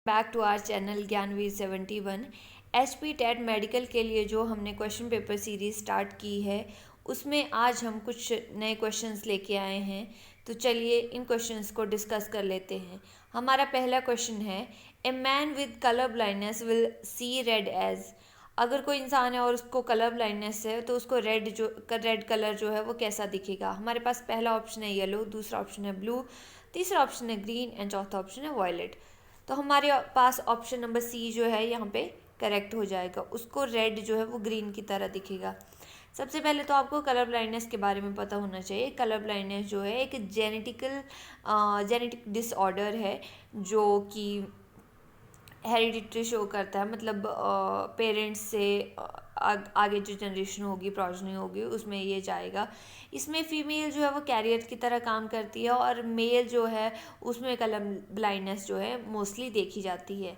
Back to our channel Gyanveer 71। HP TET medical के लिए जो हमने क्वेश्चन पेपर सीरीज स्टार्ट की है उसमें आज हम कुछ नए क्वेश्चंस लेके आए हैं। तो चलिए इन क्वेश्चंस को डिस्कस कर लेते हैं। हमारा पहला क्वेश्चन है, a man with colour blindness will see red as. अगर कोई इंसान है और उसको कलर ब्लाइंडनेस है तो उसको रेड कलर जो है वो कैसा दिखेगा। हमारे पास पहला ऑप्शन है येलो, दूसरा ऑप्शन है ब्लू, तीसरा ऑप्शन है ग्रीन एंड चौथा ऑप्शन है वायलेट। तो हमारे पास ऑप्शन नंबर सी जो है यहाँ पे करेक्ट हो जाएगा। उसको रेड जो है वो ग्रीन की तरह दिखेगा। सबसे पहले तो आपको कलर ब्लाइंडनेस के बारे में पता होना चाहिए। कलर ब्लाइंडनेस जो है एक जेनेटिक डिसऑर्डर है जो कि हेरिडिटरी शो करता है, मतलब पेरेंट्स से आगे जो जनरेशन होगी, प्रोजनी होगी, उसमें ये जाएगा। इसमें फीमेल जो है वो कैरियर की तरह काम करती है और मेल जो है उसमें कलर ब्लाइंडनेस जो है मोस्टली देखी जाती है।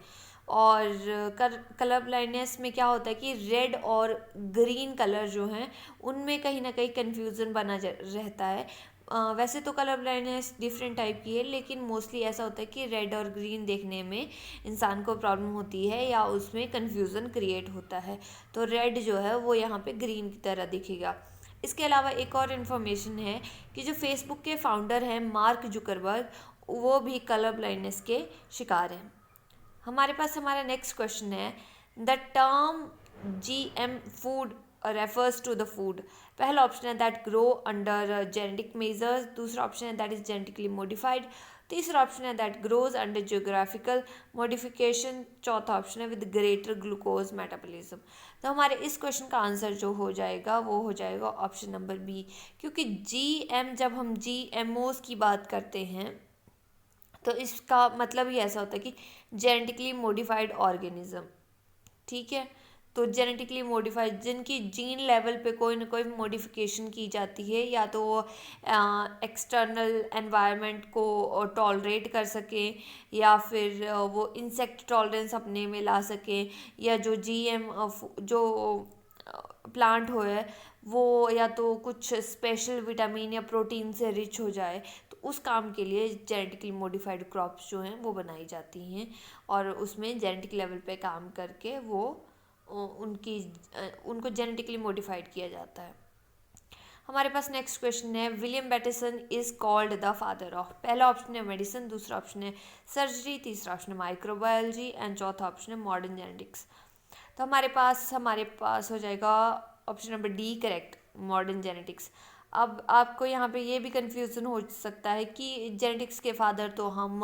और कलर ब्लाइंडनेस में क्या होता है कि रेड और ग्रीन कलर जो हैं उनमें कहीं ना कहीं कन्फ्यूज़न बना रहता है। वैसे तो कलर ब्लाइंडनेस डिफरेंट टाइप की है, लेकिन मोस्टली ऐसा होता है कि रेड और ग्रीन देखने में इंसान को प्रॉब्लम होती है या उसमें कन्फ्यूज़न क्रिएट होता है। तो रेड जो है वो यहाँ पे ग्रीन की तरह दिखेगा। इसके अलावा एक और इन्फॉर्मेशन है कि जो फेसबुक के फाउंडर हैं मार्क जुकरबर्ग, वो भी कलर ब्लाइंडनेस के शिकार हैं। हमारे पास हमारा नेक्स्ट क्वेश्चन है, the term GM food refers to the food. पहला ऑप्शन है that grow under genetic measures, दूसरा ऑप्शन है दैट इज जेनेटिकली मॉडिफाइड, तीसरा ऑप्शन है that grows under geographical modification, चौथा ऑप्शन है विद ग्रेटर ग्लूकोज मेटाबॉलिज्म। तो हमारे इस क्वेश्चन का आंसर जो हो जाएगा वो हो जाएगा ऑप्शन नंबर बी, क्योंकि जब हम GMOs की बात करते हैं तो इसका मतलब ही ऐसा होता है कि जेनेटिकली मॉडिफाइड ऑर्गेनिज्म। ठीक है, तो जेनेटिकली मॉडिफाइड जिनकी जीन लेवल पे कोई ना कोई मॉडिफिकेशन की जाती है, या तो वो एक्सटर्नल एनवायरनमेंट को टॉलरेट कर सकें, या फिर वो इंसेक्ट टॉलरेंस अपने में ला सकें, या जो जो प्लांट हो है वो या तो कुछ स्पेशल विटामिन या प्रोटीन से रिच हो जाए, तो उस काम के लिए जेनेटिकली मॉडिफाइड क्रॉप्स जो हैं वो बनाई जाती हैं और उसमें जेनेटिक लेवल पे काम करके वो उनको जेनेटिकली मॉडिफाइड किया जाता है। हमारे पास नेक्स्ट क्वेश्चन है, William Battison is called the father of. पहला ऑप्शन है मेडिसिन, दूसरा ऑप्शन है सर्जरी, तीसरा ऑप्शन है माइक्रोबायोलॉजी एंड चौथा ऑप्शन है मॉडर्न जेनेटिक्स। तो हमारे पास हो जाएगा option number D correct, modern genetics. अब आपको यहाँ पे ये भी कंफ्यूजन हो सकता है कि जेनेटिक्स के फादर तो हम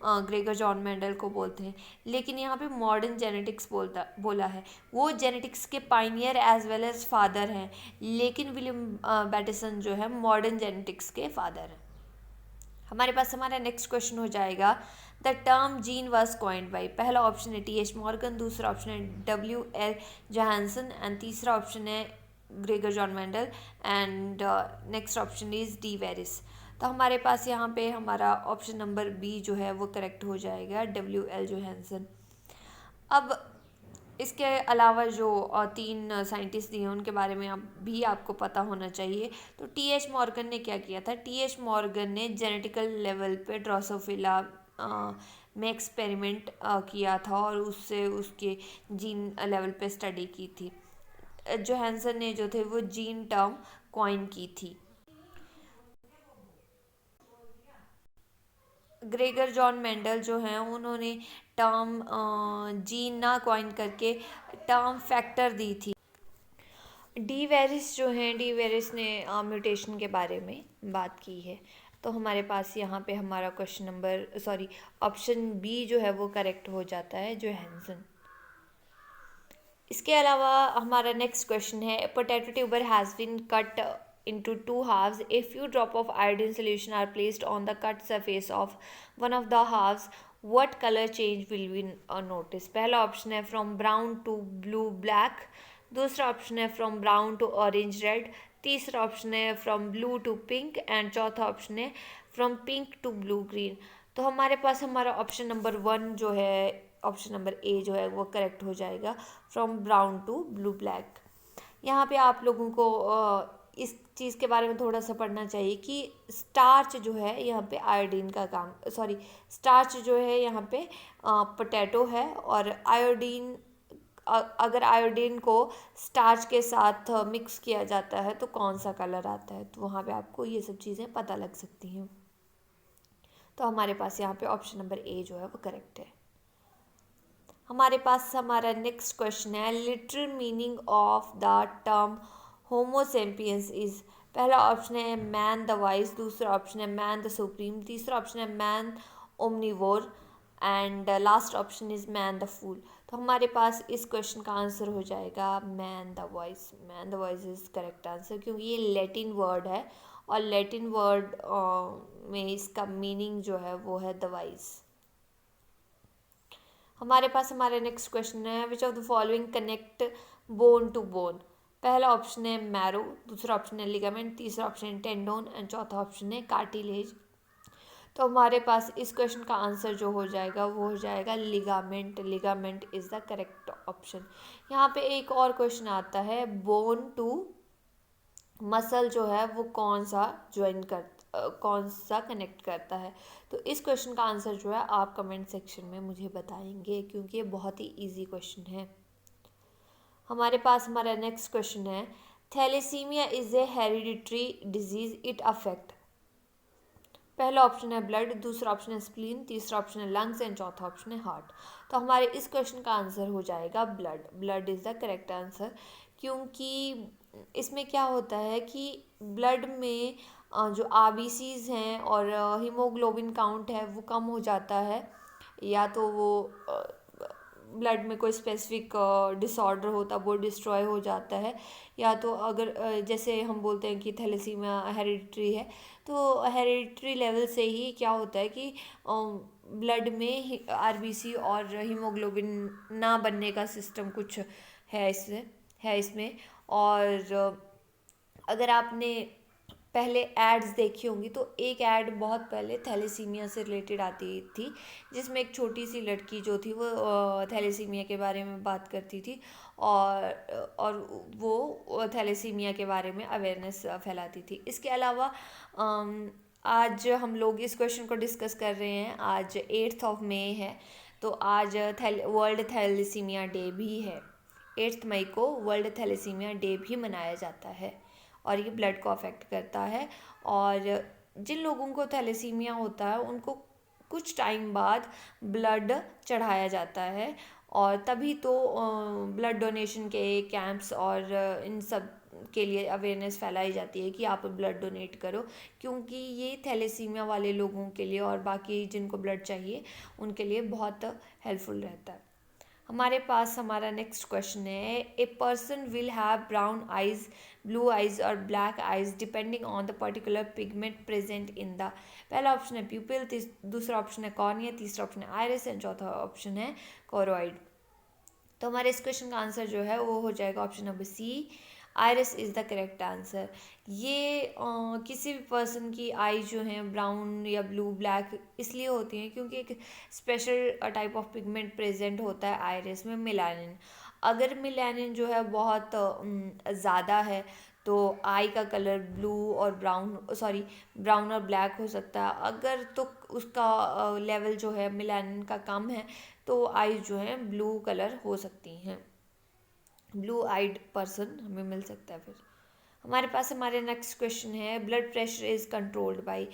ग्रेगर जॉन मेंडल को बोलते हैं, लेकिन यहाँ पे मॉडर्न जेनेटिक्स बोला है। वो जेनेटिक्स के pioneer as well as father हैं, लेकिन विलियम बैटिसन जो है मॉडर्न जेनेटिक्स के फादर हैं। हमारे पास हमारा नेक्स्ट क्वेश्चन हो जाएगा, the term gene was coined by. पहला ऑप्शन है TH मॉर्गन, दूसरा ऑप्शन है WL जोहानसन एंड तीसरा ऑप्शन है Gregor John Mendel and next option is de Vries. तो हमारे पास यहाँ पे हमारा ऑप्शन नंबर बी जो है वो करेक्ट हो जाएगा, WL जोहानसन। अब इसके अलावा जो तीन साइंटिस्ट दिए हैं उनके बारे में भी आपको पता होना चाहिए। तो TH मॉर्गन ने क्या किया था, TH मॉर्गन ने जेनेटिकल लेवल पे ड्रोसोफिला में एक्सपेरिमेंट किया था और उससे उसके जीन लेवल पे स्टडी की थी। जोहानसन ने जो थे वो जीन टर्म कॉइन की थी। ग्रेगर जॉन मेंडल जो हैं उन्होंने टर्म जीन ना कॉइन करके टर्म फैक्टर दी थी। डी वेरिस जो हैं, डी वेरिस ने म्यूटेशन के बारे में बात की है। तो हमारे पास यहाँ पे हमारा ऑप्शन बी जो है वो करेक्ट हो जाता है, जोहानसन। इसके अलावा हमारा नेक्स्ट क्वेश्चन है, potato tuber has been cut into two halves. A few drop of iodine solution are placed on the cut surface of one of the halves. What color change will we notice? पहला option है from brown to blue black, दूसरा option है from brown to orange red, तीसरा option है from blue to pink and चौथा option है from pink to blue green। तो हमारे पास हमारा ऑप्शन नंबर 1 जो है, ऑप्शन नंबर ए जो है वो करेक्ट हो जाएगा, from brown to blue black. यहाँ पे आप लोगों को इस चीज़ के बारे में थोड़ा सा पढ़ना चाहिए कि स्टार्च जो है यहाँ पे आयोडीन का काम, सॉरी, स्टार्च जो है यहाँ पे पोटैटो है, और आयोडीन, अगर आयोडीन को स्टार्च के साथ मिक्स किया जाता है तो कौन सा कलर आता है, तो वहाँ पे आपको ये सब चीज़ें पता लग सकती हैं। तो हमारे पास यहाँ पे ऑप्शन नंबर ए जो है वो करेक्ट है। हमारे पास हमारा नेक्स्ट क्वेश्चन है, literal meaning of the term homo sapiens is. पहला ऑप्शन है मैन द वाइज, दूसरा ऑप्शन है मैन द सुप्रीम, तीसरा ऑप्शन है man omnivore, and last option is man the fool. तो हमारे पास इस क्वेश्चन का आंसर हो जाएगा man the voice. Man the voice is correct answer, क्योंकि ये लैटिन वर्ड है, और लैटिन वर्ड में इसका मीनिंग जो है वो है द वाइज। हमारे पास हमारा नेक्स्ट क्वेश्चन है, which of the following connect bone to bone. पहला ऑप्शन है मैरो, दूसरा ऑप्शन है लिगामेंट, तीसरा ऑप्शन है टेंडोन, एंड चौथा ऑप्शन है कार्टिलेज। तो हमारे पास इस क्वेश्चन का आंसर जो हो जाएगा वो हो जाएगा ligament. Ligament is the correct option. यहाँ पे एक और क्वेश्चन आता है, बोन टू मसल जो है वो कौन सा कौन सा कनेक्ट करता है। तो इस क्वेश्चन का आंसर जो है आप कमेंट सेक्शन में मुझे बताएंगे, क्योंकि ये बहुत ही इजी क्वेश्चन है। हमारे पास हमारा नेक्स्ट क्वेश्चन है, thalassemia is a hereditary disease, it affect. पहला ऑप्शन है ब्लड, दूसरा ऑप्शन है स्प्लीन, तीसरा ऑप्शन है लंग्स, एंड चौथा ऑप्शन है हार्ट। तो हमारे इस क्वेश्चन का आंसर हो जाएगा blood. Blood is the correct answer, क्योंकि इसमें क्या होता है कि ब्लड में जो आरबीसीज हैं और हीमोग्लोबिन काउंट है वो कम हो जाता है, या तो वो ब्लड में कोई स्पेसिफिक डिसऑर्डर होता वो डिस्ट्रॉय हो जाता है, या तो अगर जैसे हम बोलते हैं कि थैलेसीमिया हेरिडिटरी है, तो हेरिडिटरी लेवल से ही क्या होता है कि ब्लड में आरबीसी और हीमोग्लोबिन ना बनने का सिस्टम कुछ है इसमें। और अगर आपने पहले एड्स देखी होंगी तो एक ऐड बहुत पहले थैलेसीमिया से रिलेटेड आती थी, जिसमें एक छोटी सी लड़की जो थी वो थैलेसीमिया के बारे में बात करती थी, और वो थैलेसीमिया के बारे में अवेयरनेस फैलाती थी। इसके अलावा आज हम लोग इस क्वेश्चन को डिस्कस कर रहे हैं, आज 8th ऑफ मई है, तो आज वर्ल्ड थैलेसीमिया डे भी है। 8 मई को वर्ल्ड थैलेसीमिया डे भी मनाया जाता है, और ये ब्लड को अफेक्ट करता है। और जिन लोगों को थैलेसीमिया होता है उनको कुछ टाइम बाद ब्लड चढ़ाया जाता है, और तभी तो ब्लड डोनेशन के कैंप्स और इन सब के लिए अवेयरनेस फैलाई जाती है कि आप ब्लड डोनेट करो, क्योंकि ये थैलेसीमिया वाले लोगों के लिए और बाकी जिनको ब्लड चाहिए उनके लिए बहुत हेल्पफुल रहता है। हमारे पास हमारा नेक्स्ट क्वेश्चन है, a person will have brown eyes, blue eyes और black eyes depending on the particular pigment present in the. पहला ऑप्शन है प्यूपिल, दूसरा ऑप्शन है कॉर्निया, तीसरा ऑप्शन है आइरिस, एंड चौथा ऑप्शन है कोरोइड। तो हमारे इस क्वेश्चन का आंसर जो है वो हो जाएगा option number C, iris is the correct answer. ये किसी भी पर्सन की आई जो है ब्राउन या ब्लू ब्लैक इसलिए होती हैं क्योंकि एक special type of pigment present होता है आइरिस में, मेलानिन। अगर मेलानिन जो है बहुत ज़्यादा है तो आई का कलर ब्लू और ब्राउन और ब्लैक हो सकता है। अगर तो उसका लेवल जो है मेलानिन का कम है तो आई जो है ब्लू कलर हो सकती हैं, ब्लू आइड पर्सन हमें मिल सकता है। फिर हमारे पास हमारे नेक्स्ट क्वेश्चन है, blood pressure is controlled by.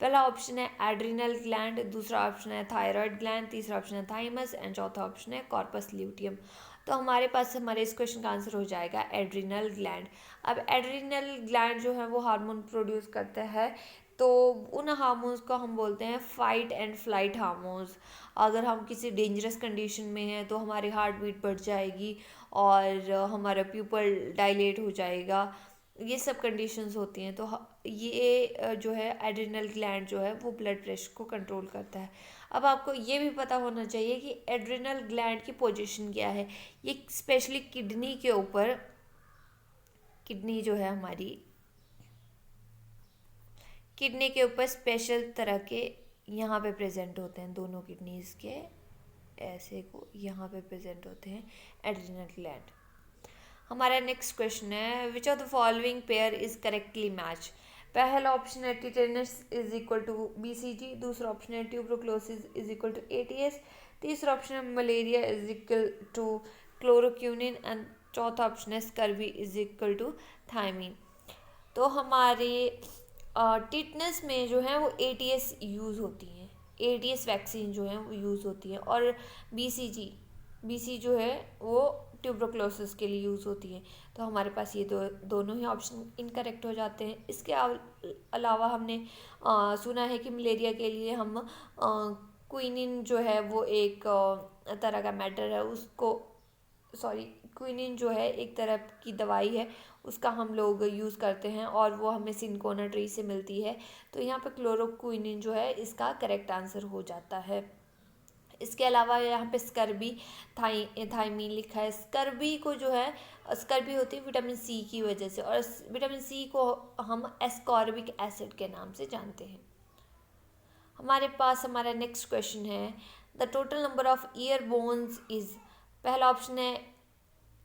पहला ऑप्शन है एड्रिनल ग्लैंड, दूसरा ऑप्शन है थायराइड ग्लैंड, तीसरा ऑप्शन है थाइमस, एंड चौथा ऑप्शन है कॉर्पस ल्यूटियम। तो हमारे पास हमारे इस क्वेश्चन का आंसर हो जाएगा एड्रिनल ग्लैंड। अब एड्रिनल ग्लैंड जो है वो हार्मोन प्रोड्यूस करता है, तो उन हार्मोन्स को हम बोलते हैं फाइट एंड फ्लाइट हार्मोन्स। अगर हम किसी डेंजरस कंडीशन में हैं तो हमारी हार्ट बीट बढ़ जाएगी और हमारा प्यूपल डायलेट हो जाएगा, ये सब कंडीशंस होती हैं। तो ये जो है एड्रिनल ग्लैंड जो है वो ब्लड प्रेशर को कंट्रोल करता है। अब आपको ये भी पता होना चाहिए कि एड्रिनल ग्लैंड की पोजीशन क्या है। ये स्पेशली किडनी के ऊपर, किडनी जो है हमारी किडनी के ऊपर स्पेशल तरह के यहाँ पे प्रेजेंट होते हैं, दोनों किडनीज के ऐसे को यहाँ पे प्रेजेंट होते हैं एड्रिनल ग्लैंड। हमारा नेक्स्ट क्वेश्चन है, which of the following pair is correctly match. पहला ऑप्शन है tetanus is equal to BCG, दूसरा ऑप्शन है tuberculosis is equal to ATS, तीसरा ऑप्शन है malaria is equal to chloroquine and चौथा option है scurvy is equal to thiamine. तो हमारे टिटनेस में जो है वो ATS यूज़ होती हैं, ATS वैक्सीन जो है वो यूज़ होती है, और BCG जो है वो ट्यूबरोक्लोसिस के लिए यूज़ होती है। तो हमारे पास ये दोनों ही ऑप्शन इनकरेक्ट हो जाते हैं। इसके अलावा हमने सुना है कि मलेरिया के लिए हम क्विनिन जो है वो एक तरह का मैटर है, उसको क्विनिन जो है एक तरह की दवाई है, उसका हम लोग यूज़ करते हैं और वो हमें सिनकोना ट्री से मिलती है। तो यहाँ पे क्लोरोक्विनिन जो है इसका करेक्ट आंसर हो जाता है। इसके अलावा यहाँ पे स्कर्बी थाइमीन लिखा है। स्कर्बी को जो है, स्कर्बी होती है विटामिन सी की वजह से, और विटामिन सी को हम एस्कॉर्बिक एसिड के नाम से जानते हैं। हमारे पास हमारा नेक्स्ट क्वेश्चन है, the total number of ear bones is. पहला ऑप्शन है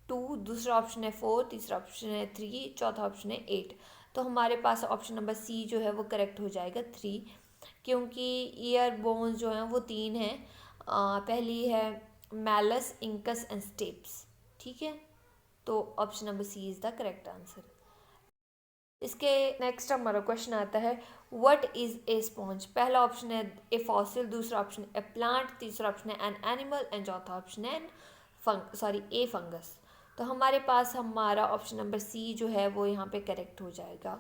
2, दूसरा ऑप्शन है 4, तीसरा ऑप्शन है 3, चौथा ऑप्शन है 8। तो हमारे पास ऑप्शन नंबर सी जो है वो करेक्ट हो जाएगा 3, क्योंकि ईयर बोन्स जो हैं वो 3 हैं। पहली है मैलस, इंकस एंड स्टेप्स। ठीक है, तो option number C is the correct answer. इसके नेक्स्ट हमारा क्वेश्चन आता है, व्हाट इज़ ए स्पॉन्ज। पहला ऑप्शन है ए फॉसिल, दूसरा ऑप्शन ए प्लांट, तीसरा ऑप्शन है एन एनिमल एंड चौथा ऑप्शन है ए फंगस। तो हमारे पास हमारा ऑप्शन नंबर सी जो है वो यहाँ पे करेक्ट हो जाएगा।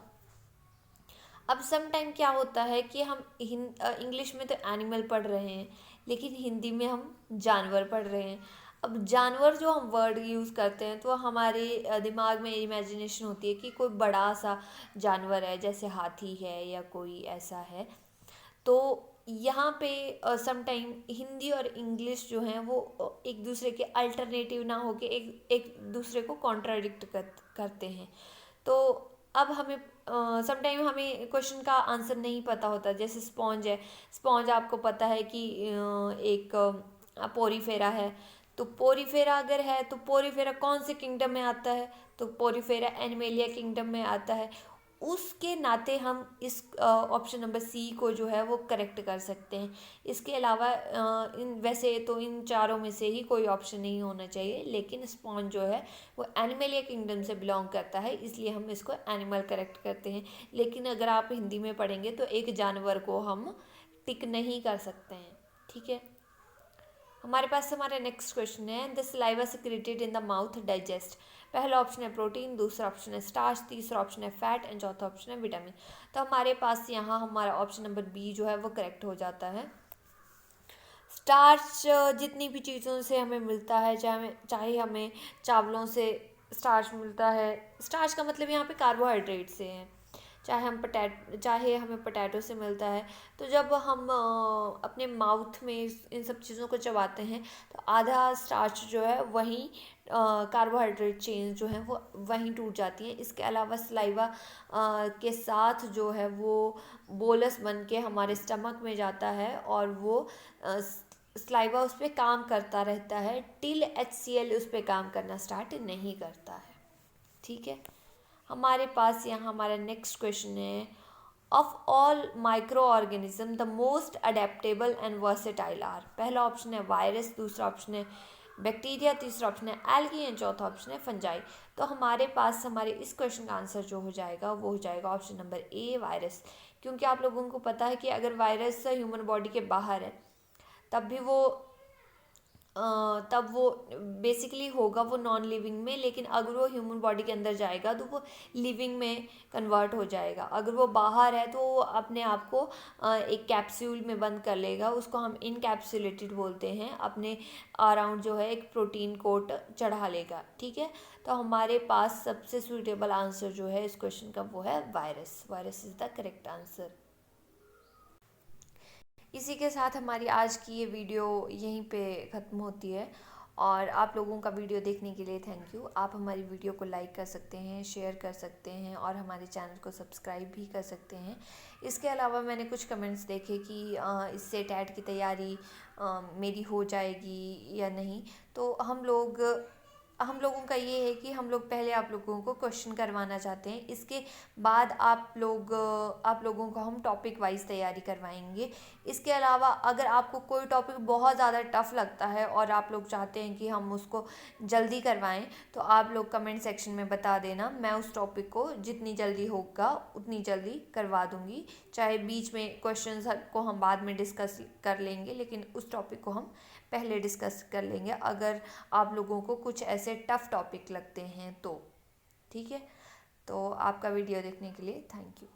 अब सम टाइम क्या होता है कि हम इंग्लिश में तो एनिमल पढ़ रहे हैं, लेकिन हिंदी में हम जानवर पढ़ रहे हैं। अब जानवर जो हम वर्ड यूज़ करते हैं तो हमारे दिमाग में इमेजिनेशन होती है कि कोई बड़ा सा जानवर है, जैसे हाथी है या कोई ऐसा है। तो यहाँ पे सम टाइम हिंदी और इंग्लिश जो हैं वो एक दूसरे के अल्टरनेटिव ना होके एक एक दूसरे को कॉन्ट्राडिक्ट करते हैं। तो अब हमें सम टाइम हमें क्वेश्चन का आंसर नहीं पता होता। जैसे स्पॉन्ज है, स्पॉन्ज आपको पता है कि एक पोरीफेरा है। तो पोरीफेरा अगर है तो पोरीफेरा कौन से किंगडम में आता है, तो पोरीफेरा एनिमेलिया किंगडम में आता है। उसके नाते हम इस ऑप्शन नंबर सी को जो है वो करेक्ट कर सकते हैं। इसके अलावा इन वैसे तो इन चारों में से ही कोई ऑप्शन नहीं होना चाहिए, लेकिन स्पॉन्ज जो है वो एनिमलिया किंगडम से बिलोंग करता है, इसलिए हम इसको एनिमल करेक्ट करते हैं। लेकिन अगर आप हिंदी में पढ़ेंगे तो एक जानवर को हम टिक नहीं कर सकते हैं। ठीक है, हमारे पास हमारा नेक्स्ट क्वेश्चन है, the saliva secreted in the mouth digest. पहला ऑप्शन है प्रोटीन, दूसरा ऑप्शन है स्टार्च, तीसरा ऑप्शन है फैट एंड चौथा ऑप्शन है विटामिन। तो हमारे पास यहाँ हमारा ऑप्शन नंबर बी जो है वो करेक्ट हो जाता है। स्टार्च जितनी भी चीज़ों से हमें मिलता है, चाहे हमें चावलों से स्टार्च मिलता है, स्टार्च का मतलब यहाँ पे कार्बोहाइड्रेट से है, चाहे हमें पोटैटो से मिलता है। तो जब हम अपने माउथ में इन सब चीज़ों को चबाते हैं तो आधा स्टार्च जो है वहीं कार्बोहाइड्रेट चेन जो है वो वहीं टूट जाती हैं। इसके अलावा सलाइवा के साथ जो है वो बोलस बन के हमारे स्टमक में जाता है और वो सलाइवा उस पर काम करता रहता है टिल HCl उस पर काम करना स्टार्ट नहीं करता है। ठीक है, हमारे पास यहाँ हमारा नेक्स्ट क्वेश्चन है, of all micro organism the most adaptable and versatile are. पहला ऑप्शन है वायरस, दूसरा ऑप्शन है बैक्टीरिया, तीसरा ऑप्शन है एल्गी एंड चौथा ऑप्शन है फंजाई। तो हमारे पास हमारे इस क्वेश्चन का आंसर जो हो जाएगा वो हो जाएगा ऑप्शन नंबर ए वायरस, क्योंकि आप लोगों को पता है कि अगर वायरस ह्यूमन बॉडी के बाहर है तब भी तब वो बेसिकली होगा वो नॉन लिविंग में, लेकिन अगर वो ह्यूमन बॉडी के अंदर जाएगा तो वो लिविंग में कन्वर्ट हो जाएगा। अगर वो बाहर है तो वो अपने आप को एक कैप्सूल में बंद कर लेगा, उसको हम इनकैप्सुलेटेड बोलते हैं, अपने अराउंड जो है एक प्रोटीन कोट चढ़ा लेगा। ठीक है, तो हमारे पास सबसे सूटेबल आंसर जो है इस क्वेश्चन का वो है virus. Virus is the correct answer. इसी के साथ हमारी आज की ये वीडियो यहीं पे ख़त्म होती है, और आप लोगों का वीडियो देखने के लिए थैंक यू। आप हमारी वीडियो को लाइक कर सकते हैं, शेयर कर सकते हैं और हमारे चैनल को सब्सक्राइब भी कर सकते हैं। इसके अलावा मैंने कुछ कमेंट्स देखे कि इससे टैट की तैयारी मेरी हो जाएगी या नहीं। तो हम लोग हम लोगों का ये है कि हम लोग पहले आप लोगों को क्वेश्चन करवाना चाहते हैं, इसके बाद आप लोगों को हम टॉपिक वाइज तैयारी करवाएंगे। इसके अलावा अगर आपको कोई टॉपिक बहुत ज़्यादा टफ लगता है और आप लोग चाहते हैं कि हम उसको जल्दी करवाएं, तो आप लोग कमेंट सेक्शन में बता देना, मैं उस टॉपिक को जितनी जल्दी होगा उतनी जल्दी करवा दूंगी। चाहे बीच में क्वेश्चंस को हम बाद में डिस्कस कर लेंगे, लेकिन उस टॉपिक को हम पहले डिस्कस कर लेंगे अगर आप लोगों को कुछ ऐसे टफ टॉपिक लगते हैं तो। ठीक है, तो आपका वीडियो देखने के लिए थैंक यू।